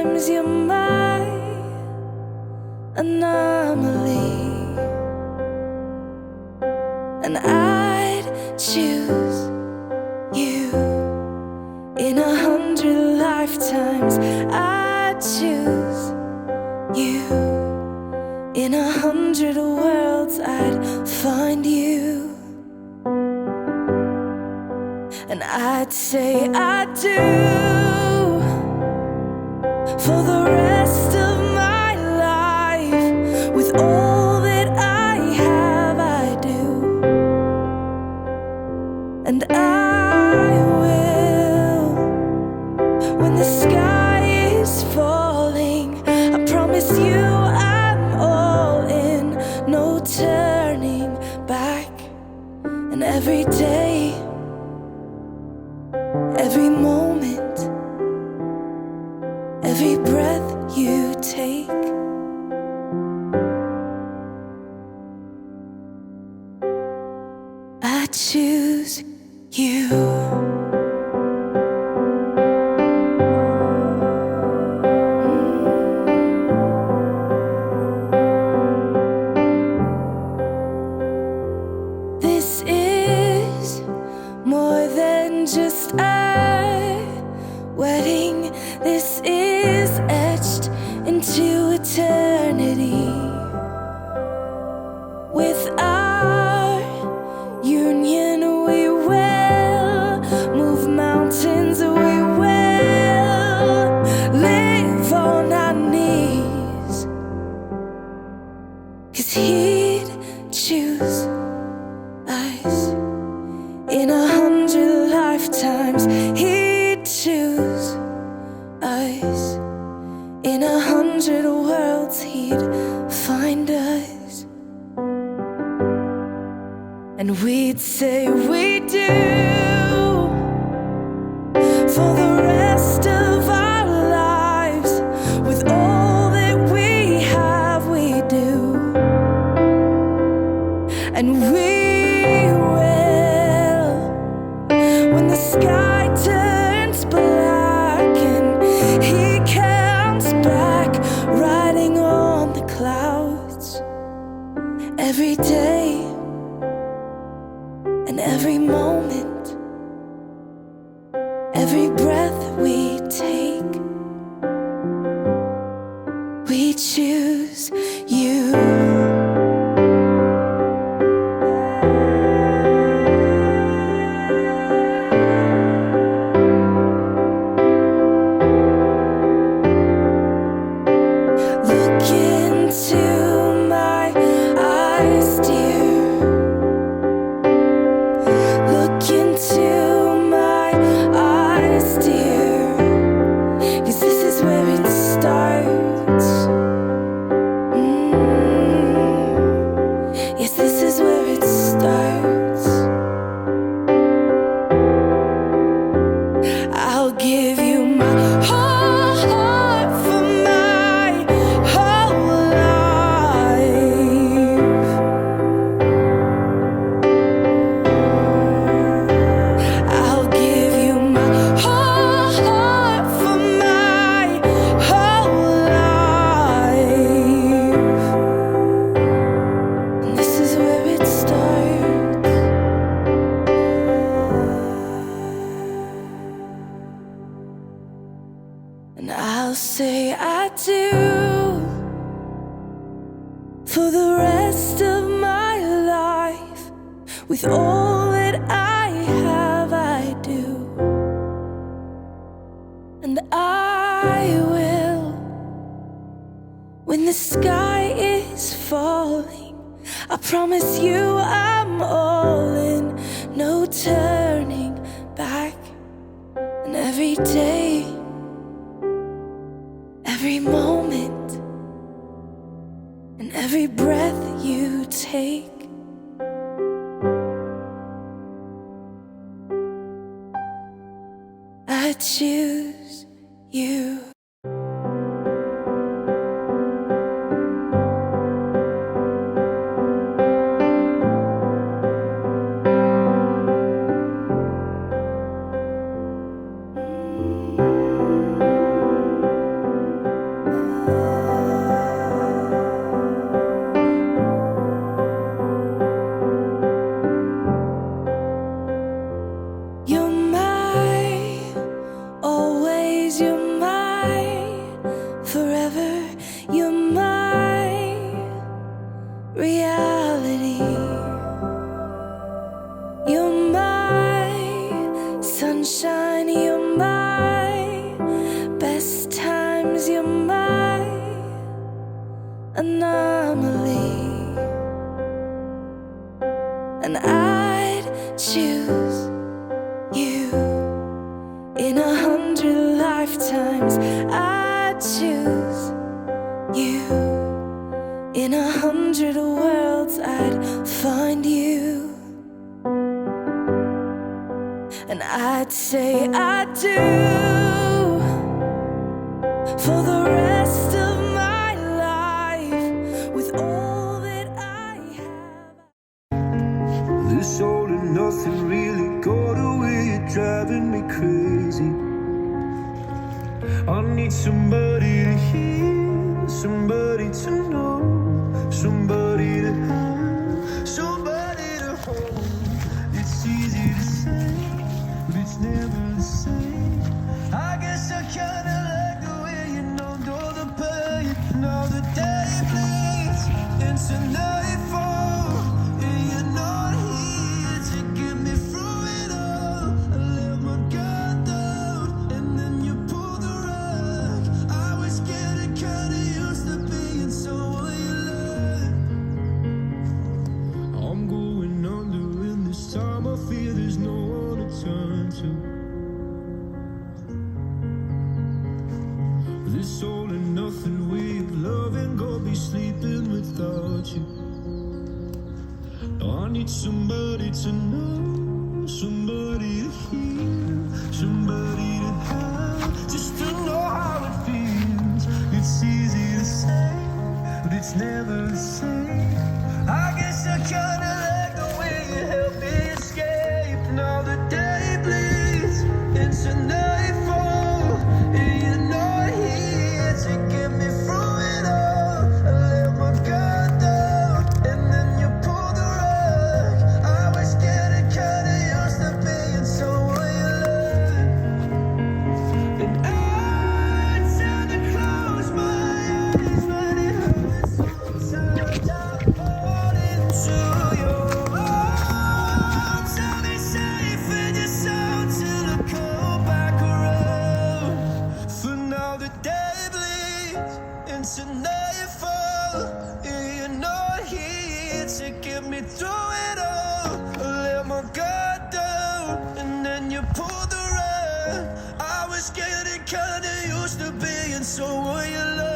Sometimes you're my anomaly, and I'd choose you in 100 lifetimes. I'd choose you in 100 worlds. I'd find you, and I'd say I do for the rest of my life. With all that I have, I do, and I will when the sky is falling. I promise you I'm all in, no turning back. And every day, every moment, every breath you take, I choose you. This is more than just a wedding. This is etched into eternity. With our union, we will move mountains. We will live on our knees, 'cause he'd choose us in 100 lifetimes. He'd choose us in 100 worlds. He'd find us, and we'd say we do for the rest of our lives. With all that we have, we do, and we will when the sky turns black and he comes back riding on the clouds. Every day and every moment, every breath we take, we choose you. Look into my eyes, dear. Look into my eyes, dear. 'Cause this is where it starts. Yes, this is where it starts. I'll give you my whole heart for my whole life. I'll give you my whole heart for my whole life. And this is where it starts. And I'll say I do for the rest of my life. With all that I have, I do, and I will when the sky is falling. I promise you I'm all in, no turning back. And every day, every moment, and every breath you take, I choose you. sometimes you're my anomaly, and I'd choose you in 100 lifetimes. I'd choose you in 100 worlds. I'd find you, and I'd say I do for the rest of my life with all that I have. This all and nothing really got away, you're driving me crazy. I need somebody to hear, somebody to know, somebody to have, somebody to hold. It's easy to say, but it's never the same. I guess I kinda like the way you numbed all the pain. Now the day bleeds into nightfall, and you're not here to get me through it all. I let my guard down, and then you pulled the rug. I was getting kinda used to being someone you loved. I'm going under, and this time I fear there's no one to turn to. This all and nothing way of loving, gonna be sleeping without you. Now I need somebody to know, somebody to hear, somebody to have, just to know how it feels. It's easy to say, but it's never the same. I guess I kinda like the way you help me escape. Now the day bleeds into nightfall, and you're not here to get me through it all. I let my guard down, and then you pulled the rug. I was getting kinda used to being someone you loved, and I tend to close my eyes, but it hurts sometimes. I fall into your arms. I'll be safe in your soul till I come back around. For now the day bleeds into nightfall, and you're not here to get me through it all. I let my guard down, and then you pulled the rug. I was getting kinda used to being someone you love.